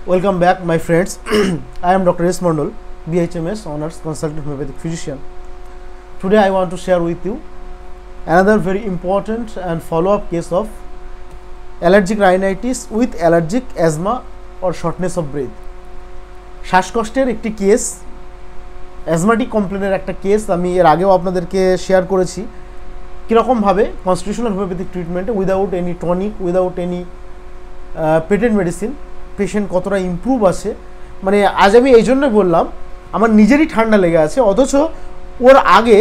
Welcome back, my friends. I am Dr. S. Mondol, BHMS Honors Consultant Homeopathic Physician. Today I want to share with you another very important and follow-up case of allergic rhinitis with allergic asthma or shortness of breath. শ্বাসকষ্টের একটি case, asthmatic কমপ্লেনের একটা case আমি এর আগেও আপনাদেরকে share করেছি কীরকমভাবে constitutional homoeopathic ট্রিটমেন্টে without any tonic, without any patent medicine patient কতটা ইমপ্রুভ আছে। মানে আজ আমি এই জন্যই বললাম, আমার নিজেরই ঠান্ডা লেগে আছে, অথচ ওর আগে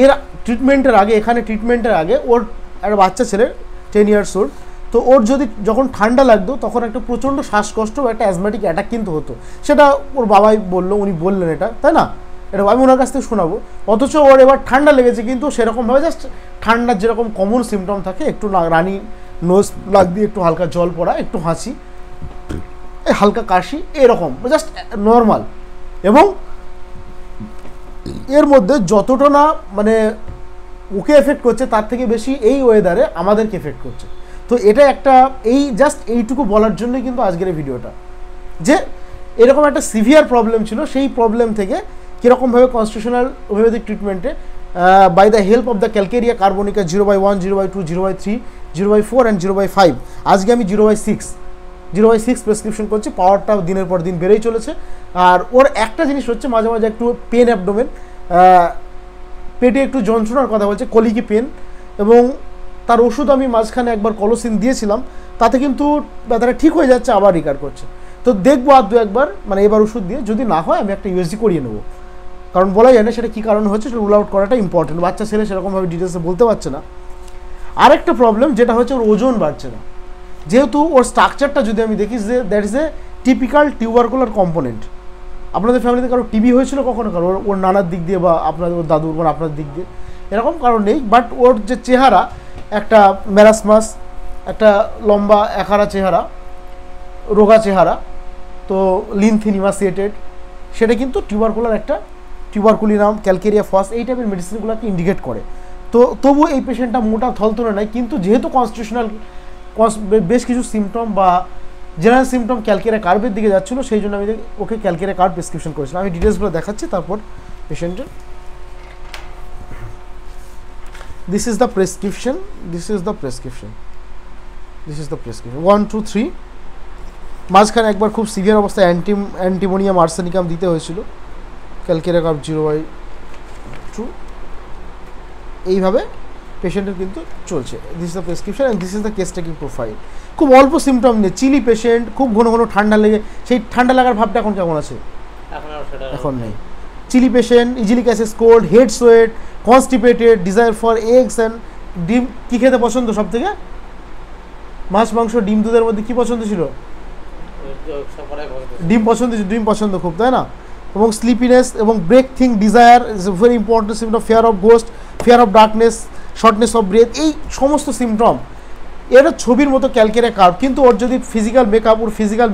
এর ট্রিটমেন্টের আগে এখানে ট্রিটমেন্টের আগে ওর একটা বাচ্চা ছেলের 10 years old, তো ওর যদি যখন ঠান্ডা লাগতো তখন একটা প্রচণ্ড শ্বাসকষ্ট বা একটা অ্যাজমাটিক অ্যাটাক কিন্তু হতো। সেটা ওর বাবাই বললো, উনি বললেন এটা, তাই না? এটা আমি ওনার কাছ থেকে শোনাবো। অথচ ওর এবার ঠান্ডা লেগেছে, কিন্তু সেরকমভাবে জাস্ট ঠান্ডার যেরকম কমন সিমটম থাকে, একটু রানি, নোজ লাগ দিয়ে একটু হালকা জল পড়া, একটু হাঁচি, হালকা কাশি, এরকম জাস্ট নর্মাল। এবং এর মধ্যে যতটা না মানে ওকে এফেক্ট করছে তার থেকে বেশি এই ওয়েদারে আমাদেরকে এফেক্ট করছে। তো এটা একটা এই জাস্ট এইটুকু বলার জন্যই কিন্তু আজকের এই ভিডিওটা, যে এরকম একটা সিভিয়ার প্রবলেম ছিল, সেই প্রবলেম থেকে কীরকমভাবে কনস্টিটিউশনাল হোমিওপ্যাথিক ট্রিটমেন্টে by the help of the calcarea carbonica 0/1, 0/2, 0/3, 0/4 and 0/5, আজকে আমি 0/6 প্রেসক্রিপশন করছি। পাওয়ারটা দিনের পর দিন বেড়েই চলেছে। আর ওর একটা জিনিস হচ্ছে, মাঝে মাঝে একটু পেন অ্যাবডোমেন, পেটে একটু যন্ত্রণার কথা বলছে, কলিকি পেন, এবং তার ওষুধ আমি মাঝখানে একবার কলোসিন দিয়েছিলাম, তাতে কিন্তু ব্যথাটা ঠিক হয়ে যাচ্ছে, আবার রিকার করছে। তো দেখবো আর দু একবার, মানে এবার ওষুধ দিয়ে যদি না হয় আমি একটা ইউএসজি করিয়ে নেবো, কারণ বলা যায় না সেটা কী কারণে হচ্ছে, সেটা রুল আউট করাটা ইম্পর্টেন্ট। বাচ্চা ছেলে সেরকমভাবে ডিটেলসে বলতে পারছে না। আরেকটা প্রবলেম যেটা হচ্ছে, ওর ওজন বাড়ছে না, যেহেতু ওর স্ট্রাকচারটা যদি আমি দেখি যে that is a typical tubercular component. আপনাদের ফ্যামিলিতে কারো টিবি হয়েছিল কখনো, কারো ওর নানার দিক দিয়ে বা আপনাদের ওর দাদুর বা আপনার দিক দিয়ে, এরকম কারণ নেই। বাট ওর যে চেহারা, একটা ম্যারাসমাস, একটা লম্বা একহারা চেহারা, রোগা চেহারা, তো লিনথিন ইমাসিয়েটেড, সেটা কিন্তু টিউবারকুলার একটা টিউবারকুলিনাম, ক্যালকেরিয়া ফস, এই টাইপের মেডিসিনগুলোকে ইন্ডিকেট করে। তো তবুও এই পেশেন্টটা মোটা থলতলে নাই, কিন্তু যেহেতু কনস্টিটিউশনাল বেশ কিছু সিমটম বা জেনারেল সিমটম ক্যালকেরিয়া কার্ভের দিকে যাচ্ছিলো, সেই জন্য আমি ওকে ক্যালকেরিয়া কার্ভ প্রেসক্রিপশন করেছিলাম। আমি ডিটেলসগুলো দেখাচ্ছি তারপর পেশেন্টের। This is the prescription, 1, 2, 3। মাঝখানে একবার খুব সিভিয়ার অবস্থায় অ্যান্টিমোনিয়াম আর্সেনিকাম দিতে হয়েছিল। ক্যালকেরিয়া কার্ভ 0/2, এইভাবে পেশেন্টের কিন্তু চলছে। This is the prescription and this is the case taking profile. খুব অল্প সিমটম নিয়ে চিলি পেশেন্ট, খুব ঘন ঘন ঠান্ডা লেগে, সেই ঠান্ডা লাগার ভাবটা এখন কেমন আছে? এখন নেই। Chilli patient, easily catches cold, head sweat, constipated, desire for eggs and ডিম। কী খেতে পছন্দ সব থেকে? মাছ, মাংস, ডিম, দুধের মধ্যে কী পছন্দ ছিল? ডিম পছন্দ খুব, তাই না? এবং স্লিপিনেস এবং break thing desire is a very important symptom. Fear of ghost, fear of darkness, shortness of breath, এই সমস্ত সিমটম এটা ছবির মতো ক্যালকেরিয়া কার্ভ। কিন্তু ওর যদি ফিজিক্যাল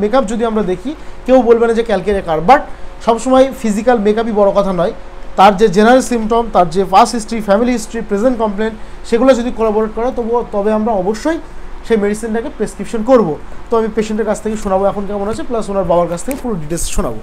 মেকআপ যদি আমরা দেখি, কেউ বলবে না যে ক্যালকেরিয়া কার্ভ। বাট সবসময় ফিজিক্যাল মেকআপই বড় কথা নয়, তার যে জেনারেল সিমটম, তার যে past history, family history, present complain, সেগুলো যদি কোলাবোরেট করে তবে আমরা অবশ্যই সেই মেডিসিনটাকে প্রেসক্রিপশন করব। তো আমি পেশেন্টের কাছ থেকে শোনাবো এখন কেমন আছে, প্লাস ওনার বাবার কাছ থেকে পুরো ডিটেলস শোনাবো।